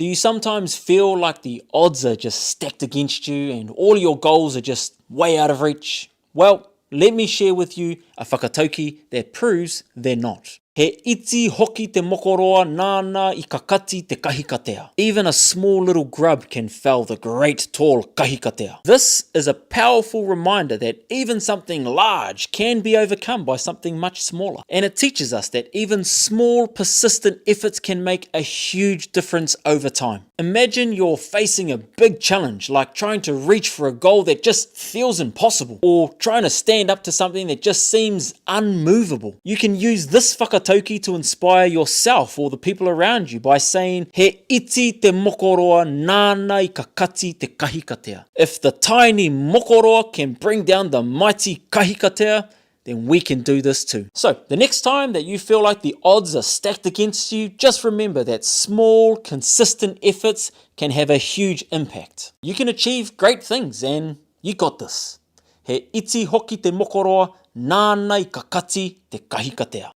Do you sometimes feel like the odds are just stacked against you and all your goals are just way out of reach? Well, let me share with you a whakatauki that proves they're not. He iti hoki te mokoroa nānā I kakati te kahikatea. Even a small little grub can fell the great tall kahikatea. This is a powerful reminder that even something large can be overcome by something much smaller. And it teaches us that even small persistent efforts can make a huge difference over time. Imagine you're facing a big challenge like trying to reach for a goal that just feels impossible, or trying to stand up to something that just seems unmovable. You can use this whakatauki to inspire yourself or the people around you by saying, He iti te mokoroa nānā I kakati te kahikatea. If the tiny mokoroa can bring down the mighty kahikatea, then we can do this too. So the next time that you feel like the odds are stacked against you, just remember that small, consistent efforts can have a huge impact. You can achieve great things and you got this. He iti hoki te mokoroa nānā I kakati te kahikatea.